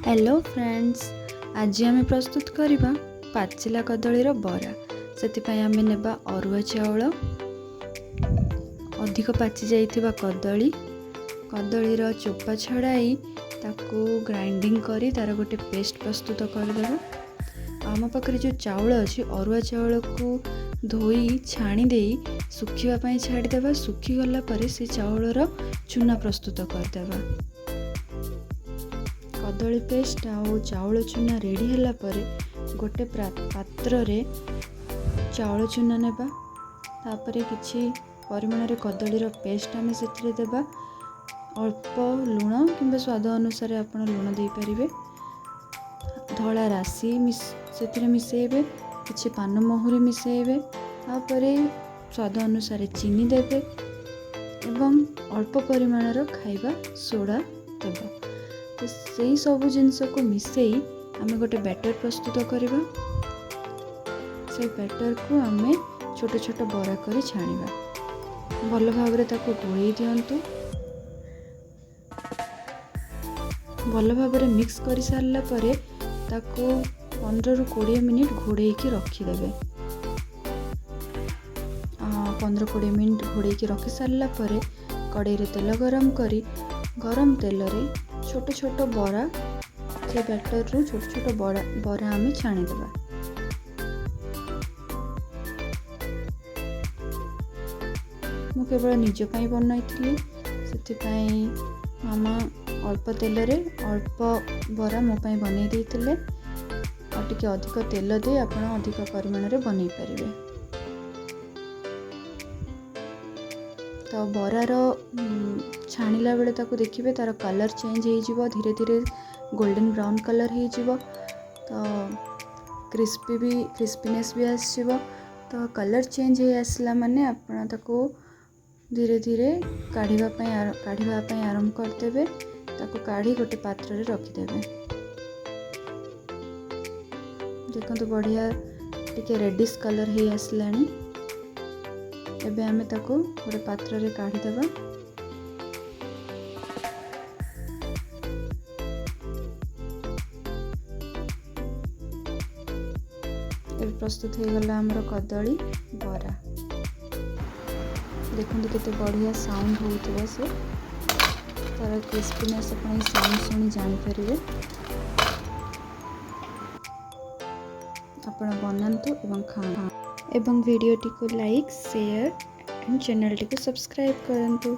Hello friends, आज आम प्रस्तुत करवा पाचिला कदलीर बरा। से आम नेबा अरुआ चाउल, अधिक पाचि जाइथिबा कदली, कदलीर चोपा छड़ाई ताकू ग्राइंडिंग करी तार गोटे पेस्ट प्रस्तुत करदेबा। आम पाखे जो चाउल अच्छी अरुआ चाउल को धोई छाणी दे सुखापी छाड़देवा। सुखीगला से चाउलर चूना प्रस्तुत करदेबा। कदली पेस्ट आउ चाउल चूना रेडी हैला परे गोटे पात्र रे चाउल चूना नेबा। तापरे किछि परिमाण रे कदलीर पेस्ट आमे सेथिरे देबा। अल्प लुण किंबा स्वाद अनुसार आपण लुण दे परिबे। धला राशि सेथिरे मिसेबे, किछि पान महुरी मिसेबे। तापरे स्वाद अनुसार चीनी देबे एवं अल्प परिमाण रो खाइबा सोडा देबा। तो सही सब जिनस को मिसई आमे गोटे बैटर प्रस्तुत करवा। से बैटर को आमे छोट छोट बरा करी छाणीबा। भल भाबरे ताको गोळेई दियंतु। भल भाबरे मिक्स करि सारला परे ताको 15 रु 20 मिनिट घोड़ेई की रखी देबे। 15-20 मिनिट घोड़ेई की रखि सारला परे कड़ाई रे तेल गरम करी गरम तेल रे छोट छोट बरा से बैटर रु छोट छोट बरा आमे छाणी देबा। मु केवल निज पई बनाइथिली, सेति पई मामा अल्प तेल रे अल्प बरा मो पई बनै देइतिले। आ टिके अधिक तेल दे आपण अधिक परिमाण रे बनै परिबे। तो बरार छाणीला बेले ताको देखिए तार कलर चेंज हो धीरे धीरे गोल्डन ब्राउन कलर हो। तो क्रिस्पीनेस भी आसो। तो कलर चेंज हो आसला माने आपण ताको धीरे धीरे काढ़ापी आरंभ करदेवे। ताको काढ़ी गोटे पात्र रे रखिदेवे। देखो बढ़िया टिके रेडिश कलर हो आसलानी। एबे आमे ताको गोटे पात्र रे काढ़ी देबा। एबे प्रस्तुत हो गला हमर कदली बरा। देखो केते बढ़िया साउंड होउतबा से तार क्रिस्पीनेस अपन साउंड सुनी जानि परिबे। आपण बनांतु एवं खाओ एवं वीडियो टी को like share and channel T को सब्सक्राइब करंतु।